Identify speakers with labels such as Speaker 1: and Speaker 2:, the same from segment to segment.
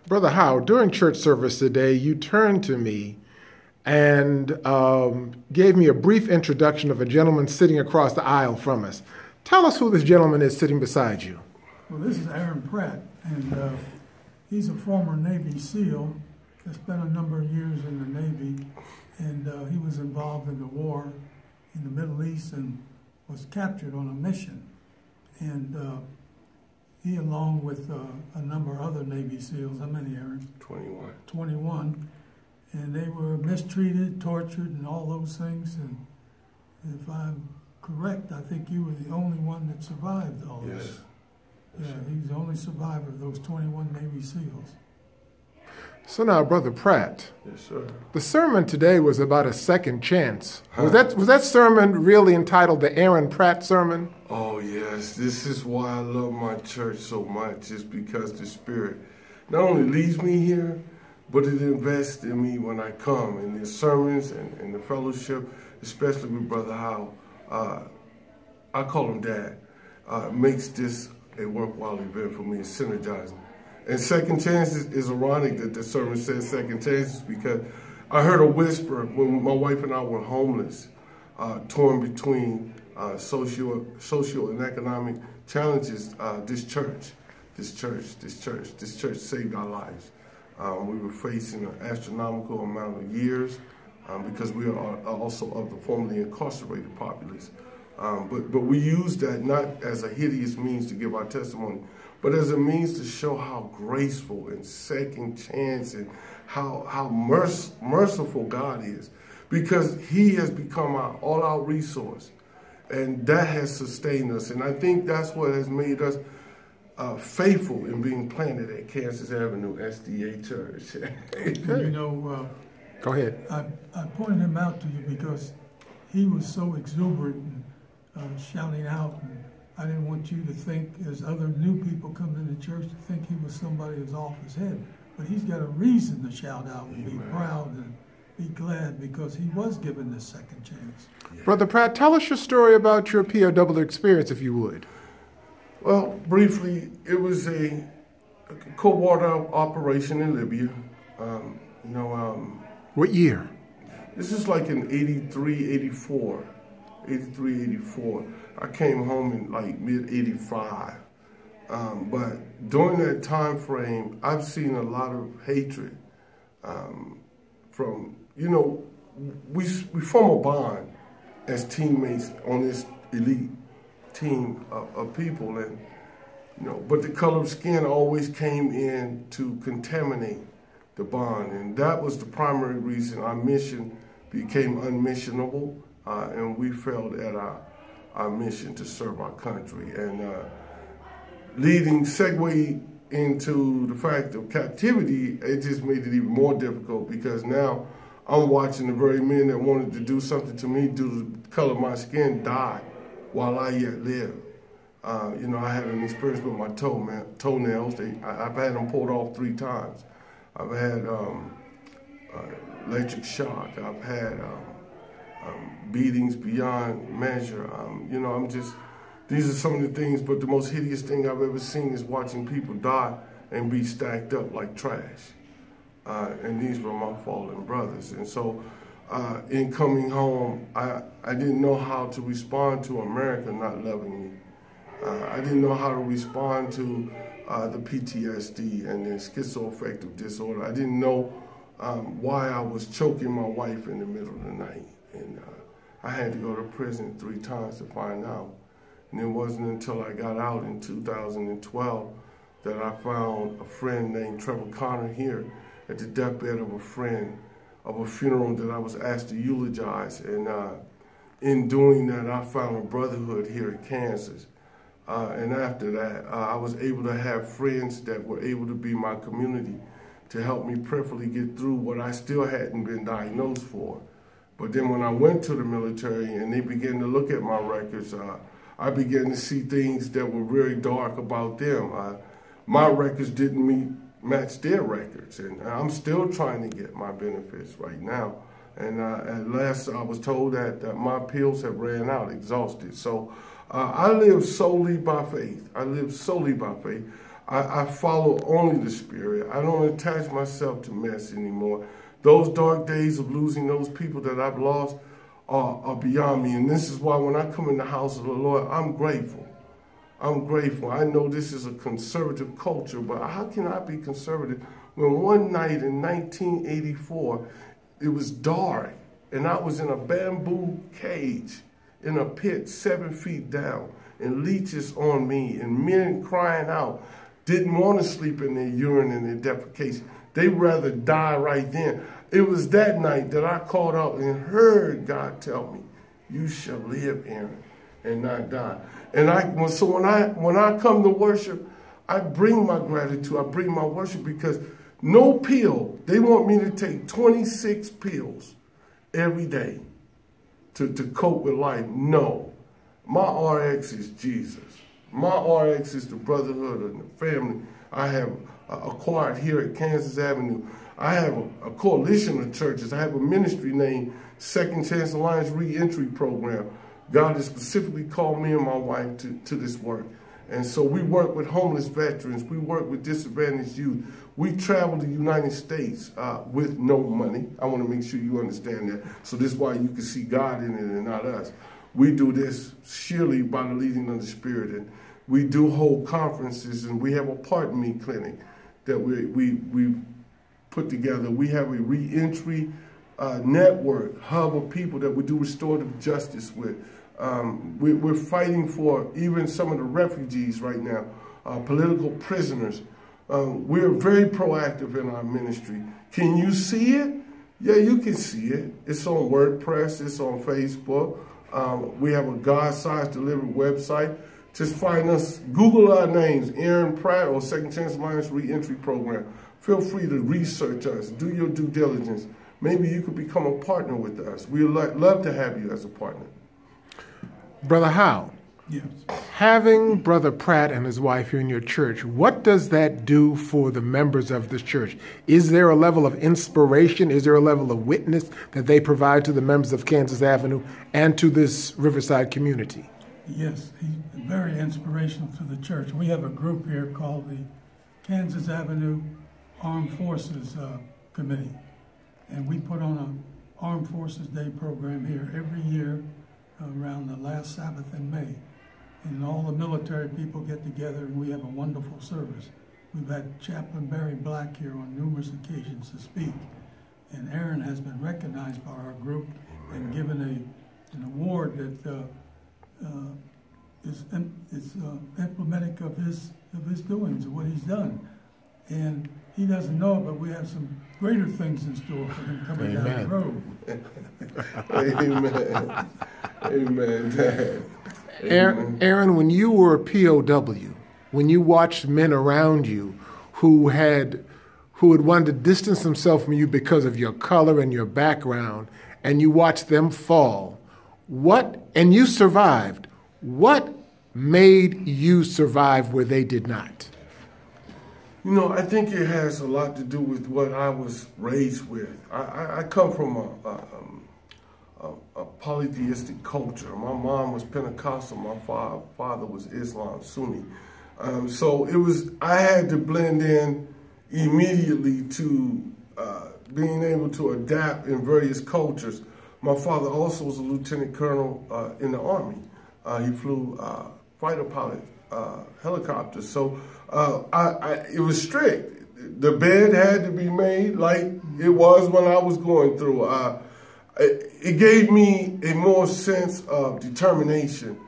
Speaker 1: Brother Howe, during church service today, you turned to me and gave me a brief introduction of a gentleman sitting across the aisle from us. Tell us who this gentleman is sitting beside you.
Speaker 2: Well, this is Pratt, and he's a former Navy SEAL that spent a number of years in the Navy, and he was involved in the war in the Middle East and was captured on a mission. And he, along with a number of other Navy SEALs, how many, Aaron?
Speaker 3: 21.
Speaker 2: 21. And they were mistreated, tortured, and all those things. And if I'm correct, I think you were the only one that survived all this. Yeah, he's the only survivor of those 21 Navy SEALs.
Speaker 1: So now, Brother Pratt,
Speaker 3: Yes, sir.
Speaker 1: the sermon today was about a second chance. Was that sermon really entitled the Aaron Pratt Sermon?
Speaker 3: Oh, yes. This is why I love my church so much. It's because the Spirit not only leads me here, but it invests in me when I come. In the sermons and the fellowship, especially with Brother Howe. I call him Dad. Makes this a worthwhile event for me. It's synergizing. And second chances is ironic that the sermon says second chances because I heard a whisper when my wife and I were homeless, torn between social and economic challenges. This church saved our lives. We were facing an astronomical amount of years because we are also of the formerly incarcerated populace. But we use that not as a hideous means to give our testimony, but as a means to show how graceful and second chance and how merciful God is, because he has become our all-out resource, and that has sustained us. And I think that's what has made us faithful in being planted at Kansas Avenue SDA Church.
Speaker 2: You know,
Speaker 1: Go ahead.
Speaker 2: I pointed him out to you because he was so exuberant and shouting out. And I didn't want you to think, as other new people come into church, to think he was somebody who's off his head. But he's got a reason to shout out and be proud and be glad because he was given this second chance.
Speaker 3: Yeah.
Speaker 1: Brother Pratt, tell us your story about your POW experience, if you would.
Speaker 3: Well, briefly, it was a cold water operation in Libya.
Speaker 1: What year?
Speaker 3: This is like in 83, 84. I came home in like mid-85. But during that time frame, I've seen a lot of hatred from, we form a bond as teammates on this elite team of people, and but the color of skin always came in to contaminate the bond, and that was the primary reason our mission became unmissionable, and we failed at our mission to serve our country. And segue into the fact of captivity, it just made it even more difficult because now I'm watching the very men that wanted to do something to me due to the color of my skin die while I yet live. I had an experience with my toenails. I've had them pulled off 3 times. I've had electric shock. I've had beatings beyond measure. These are some of the things, but the most hideous thing I've ever seen is watching people die and be stacked up like trash. And these were my fallen brothers. And so in coming home, I didn't know how to respond to America not loving me. I didn't know how to respond to the PTSD and the schizoaffective disorder. I didn't know why I was choking my wife in the middle of the night. And I had to go to prison 3 times to find out. And it wasn't until I got out in 2012 that I found a friend named Trevor Connor here at the deathbed of a friend of a funeral that I was asked to eulogize. And in doing that, I found a brotherhood here in Kansas. And after that, I was able to have friends that were able to be my community to help me prayerfully get through what I still hadn't been diagnosed for. But then when I went to the military and they began to look at my records, I began to see things that were very dark about them. My records didn't match their records, and I'm still trying to get my benefits right now. And at last I was told that my pills have ran out, exhausted. So I live solely by faith. I follow only the Spirit. I don't attach myself to mess anymore. Those dark days of losing those people that I've lost are beyond me. And this is why when I come in the house of the Lord, I'm grateful. I'm grateful. I know this is a conservative culture, but how can I be conservative when one night in 1984, it was dark and I was in a bamboo cage in a pit 7 feet down and leeches on me and men crying out, didn't want to sleep in their urine and their defecation. They'd rather die right then. It was that night that I called out and heard God tell me, you shall live, Aaron, and not die. And when I come to worship, I bring my gratitude, I bring my worship, because no pill, they want me to take 26 pills every day to cope with life. No, my RX is Jesus. My RX is the brotherhood and the family I have acquired here at Kansas Avenue. I have a coalition of churches. I have a ministry named Second Chance Alliance Reentry Program. God has specifically called me and my wife to this work. And so we work with homeless veterans. We work with disadvantaged youth. We travel the United States with no money. I want to make sure you understand that. So this is why you can see God in it and not us. We do this sheerly by the leading of the Spirit. And we do hold conferences, and we have a pardon me clinic that we put together. We have a reentry network, hub of people that we do restorative justice with. We're fighting for even some of the refugees right now, political prisoners. We're very proactive in our ministry. Can you see it? Yeah, you can see it. It's on WordPress. It's on Facebook. We have a God-sized delivered website. Just find us, Google our names, Aaron Pratt or Second Chance Alliance Reentry Program. Feel free to research us. Do your due diligence. Maybe you could become a partner with us. We'd love to have you as a partner.
Speaker 1: Brother Howe,
Speaker 2: Yes.
Speaker 1: having Brother Pratt and his wife here in your church, what does that do for the members of this church? Is there a level of inspiration? Is there a level of witness that they provide to the members of Kansas Avenue and to this Riverside community?
Speaker 2: Yes, he's very inspirational to the church. We have a group here called the Kansas Avenue Armed Forces Committee. And we put on an Armed Forces Day program here every year around the last Sabbath in May. And all the military people get together and we have a wonderful service. We've had Chaplain Barry Black here on numerous occasions to speak. And Aaron has been recognized by our group and given an award that is emblematic of his doings, of what he's done. And he doesn't know it, but we have some greater things in store for him coming down the road.
Speaker 3: Amen. Amen, Dad. Amen.
Speaker 1: Aaron, when you were a POW, when you watched men around you who had wanted to distance themselves from you because of your color and your background, and you watched them fall, and you survived, what made you survive where they did not?
Speaker 3: You know, I think it has a lot to do with what I was raised with. I come from a polytheistic culture. My mom was Pentecostal. My father was Islam, Sunni. So I had to blend in immediately to being able to adapt in various cultures. My father also was a lieutenant colonel in the Army. He flew fighter pilot helicopters. So it was strict. The bed had to be made like it was when I was going through. It gave me a more sense of determination.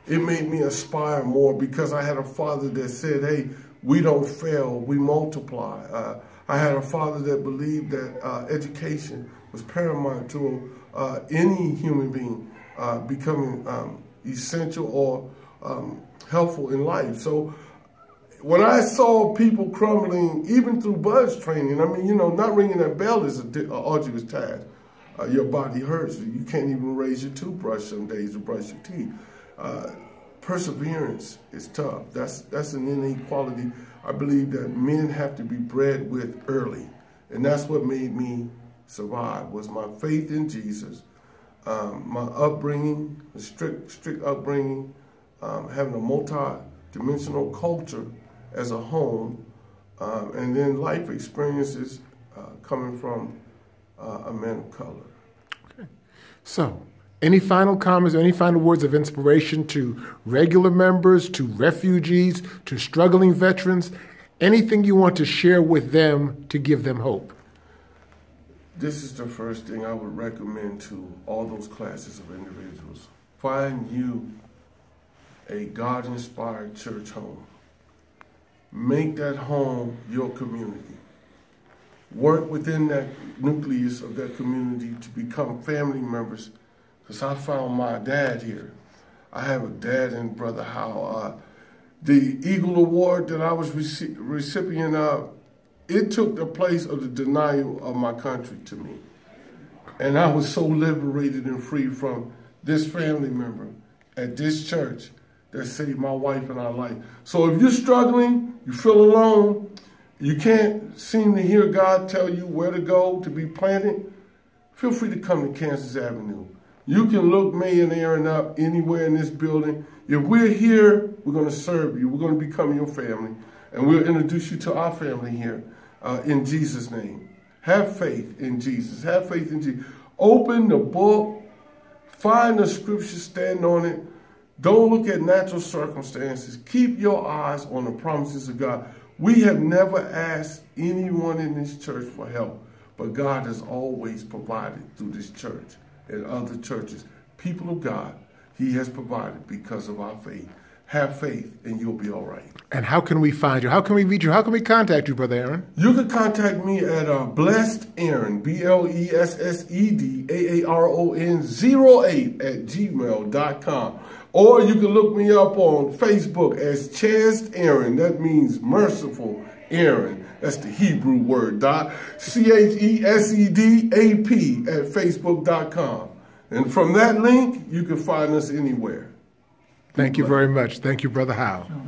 Speaker 3: It made me aspire more because I had a father that said, hey, we don't fail, we multiply. I had a father that believed that education was paramount to any human being becoming essential or helpful in life. So when I saw people crumbling, even through buzz training, I mean, you know, not ringing that bell is an arduous task. Your body hurts. You can't even raise your toothbrush some days to brush your teeth. Perseverance is tough. That's an innate quality I believe that men have to be bred with early. And that's what made me survive, was my faith in Jesus, my upbringing, a strict upbringing, having a multi-dimensional culture as a home, and then life experiences coming from a man of color.
Speaker 1: Okay. So, any final comments or any final words of inspiration to regular members, to refugees, to struggling veterans? Anything you want to share with them to give them hope?
Speaker 3: This is the first thing I would recommend to all those classes of individuals. Find you a God-inspired church home. Make that home your community. Work within that nucleus of that community to become family members. Because I found my dad here. I have a dad and brother Howe. The Eagle Award that I was recipient of, it took the place of the denial of my country to me. And I was so liberated and free from this family member at this church that saved my wife and our life. So if you're struggling, you feel alone, you can't seem to hear God tell you where to go to be planted, feel free to come to Kansas Avenue. You can look me and Aaron up anywhere in this building. If we're here, we're going to serve you. We're going to become your family. And we'll introduce you to our family here in Jesus' name. Have faith in Jesus. Have faith in Jesus. Open the book. Find the scripture. Stand on it. Don't look at natural circumstances. Keep your eyes on the promises of God. We have never asked anyone in this church for help, but God has always provided through this church and other churches. People of God, he has provided because of our faith. Have faith and you'll be all right.
Speaker 1: And how can we find you? How can we reach you? How can we contact you, Brother Aaron?
Speaker 3: You can contact me at Blessed Aaron, BLESSEDAARON08 Or you can look me up on Facebook as Chest Aaron. That means merciful Aaron. That's the Hebrew word, CHESEDAP at Facebook.com. And from that link, you can find us anywhere.
Speaker 1: Thank you very much. Thank you, Brother Howe.
Speaker 2: Sure.